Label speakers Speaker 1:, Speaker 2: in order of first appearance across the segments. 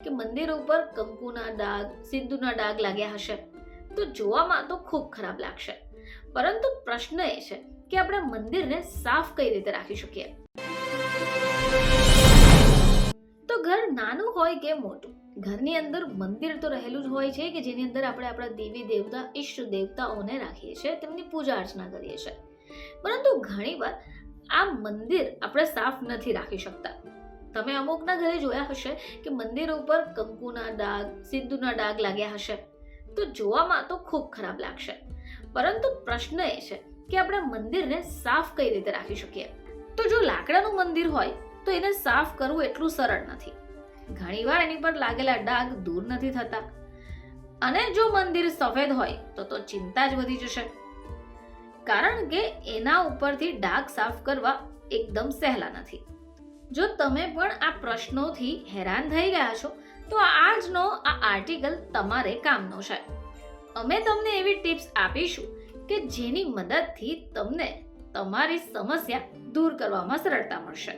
Speaker 1: કે મંદિર ઉપર કંકુના ડાઘ, સિંદૂરના ડાઘ લાગ્યા હશે તો જોવામાં તો ખૂબ ખરાબ લાગશે, પરંતુ પ્રશ્ન એ છે કે આપણે મંદિરને સાફ કઈ રીતે રાખી શકીએ. તો ઘર નાનું હોય કે મોટું, ઘરની અંદર મંદિર તો રહેલું જ હોય છે કે જેની અંદર આપણે આપણા દેવી દેવતા, ઈષ્ટ દેવતાઓને રાખીએ છીએ, તેમની પૂજા અર્ચના કરીએ છીએ. પરંતુ ઘણીવાર આ મંદિર આપણે સાફ નથી રાખી શકતા. તમે અમુકના ઘરે જોયા હશે કે મંદિર ઉપર કંકુના ડાઘ, સિંદૂરના ડાઘ લાગ્યા હશે તો જોવામાં તો ખૂબ ખરાબ લાગશે, પરંતુ પ્રશ્ન એ છે કે આપણે મંદિરને સાફ કઈ રીતે રાખી શકીએ. તો જો લાકડાનું મંદિર હોય તો એને સાફ કરવું એટલું સરળ નથી. ઘણીવાર એની પર લાગેલા ડાઘ દૂર નથી થતા, અને જો મંદિર સફેદ હોય તો ચિંતા જ વધી જશે, કારણ કે એના ઉપરથી ડાઘ સાફ કરવા એકદમ સહેલા નથી. જો તમે પણ આ પ્રશ્નોથી હેરાન થઈ ગયા છો તો આજનો આ આર્ટિકલ તમારે કામનો છે. અમે તમને એવી ટિપ્સ આપીશું કે જેની મદદથી તમને તમારી સમસ્યા દૂર કરવામાં સરળતા મળશે.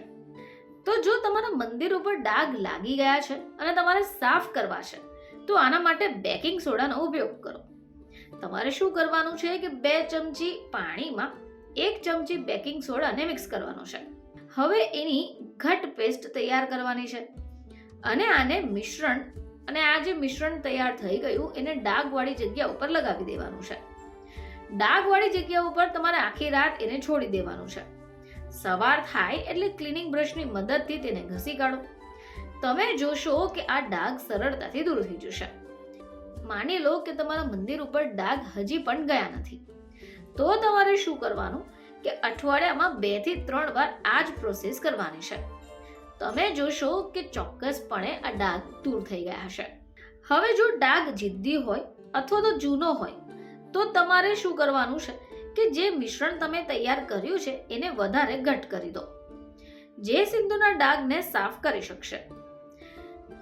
Speaker 1: તો જો તમારા મંદિર ઉપર ડાઘ લાગી ગયા છે અને તમારે સાફ કરવા છે તો આના માટે બેકિંગ સોડાનો ઉપયોગ કરો. તમારે શું કરવાનું છે કે 2 ચમચી પાણીમાં 1 ચમચી બેકિંગ સોડાને મિક્સ કરવાનો છે. હવે એની ઘટ પેસ્ટ તૈયાર કરવાની છે અને આ જે મિશ્રણ તૈયાર થઈ ગયું એને ડાઘવાળી જગ્યા ઉપર લગાવી દેવાનું છે. ડાઘવાળી જગ્યા ઉપર તમારે આખી રાત એને છોડી દેવાનું છે. સવાર થાય એટલે ક્લિનિંગ બ્રશની મદદથી તેને ઘસી કાઢો. તમે જોશો કે આ ડાઘ સરળતાથી દૂર થઈ જશે. માની લો કે તમારા મંદિર ઉપર ડાઘ હજી પણ ગયા નથી, તો તમારે શું કરવાનું કે અઠવાડિયામાં 2 થી 3 વાર આ જ પ્રોસેસ કરવાની છે. તમે જોશો કે ચોક્કસપણે આ ડાઘ દૂર થઈ ગયા હશે. હવે જો ડાઘ જિદ્દી હોય અથવા તો જૂનો હોય તો તમારે શું કરવાનું છે કે જે મિશ્રણ તમે તૈયાર કર્યું છે એને વધારે ઘટ કરી દો, જે સિંદૂરના ડાઘને સાફ કરી શકશે.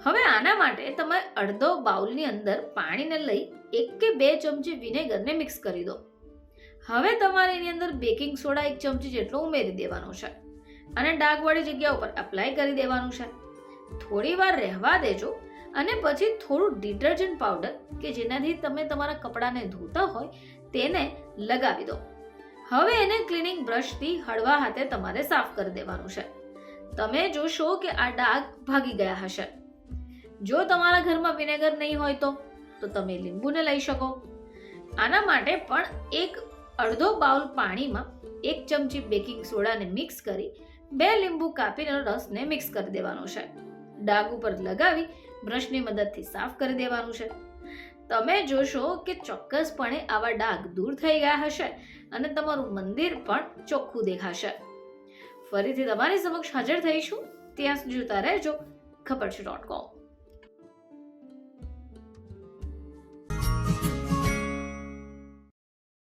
Speaker 1: હવે આના માટે તમે અડધો બાઉલની અંદર પાણીને લઈ 1 કે 2 ચમચી વિનેગરને મિક્સ કરી દો. હવે તમારે એની અંદર બેકિંગ સોડા 1 ચમચી જેટલો ઉમેરી દેવાનો છે અને ડાઘવાળી જગ્યા ઉપર એપ્લાય કરી દેવાનું છે. થોડી વાર રહેવા દેજો અને પછી થોડું ડિટર્જન્ટ પાવડર કે જેનાથી તમે તમારા કપડાને ધોતા હોય તેને લગાવી દો. હવે એને ક્લિનિંગ બ્રશથી હળવા હાથે તમારે સાફ કરી દેવાનું છે. તમે જોશો કે આ ડાઘ ભાગી ગયા હશે. જો તમારા ઘરમાં વિનેગર નહીં હોય તો તમે લીંબુને લઈ શકો. આના માટે પણ અડધો બાઉલ પાણીમાં 1 ચમચી બેકિંગ સોડાને મિક્સ કરી 2 લીંબુ કાપીને રસને મિક્સ કરી દેવાનો છે. ડાઘ ઉપર લગાવી બ્રશની મદદથી સાફ કરી દેવાનું છે. તમે જોશો કે ચોક્કસપણે આવા ડાઘ દૂર થઈ ગયા હશે અને તમારું મંદિર પણ ચોખ્ખું દેખાશે. ફરીથી તમારી સમક્ષ હાજર થઈશું. ત્યાં સુધી જોતા રહેજો ખબર છે .com.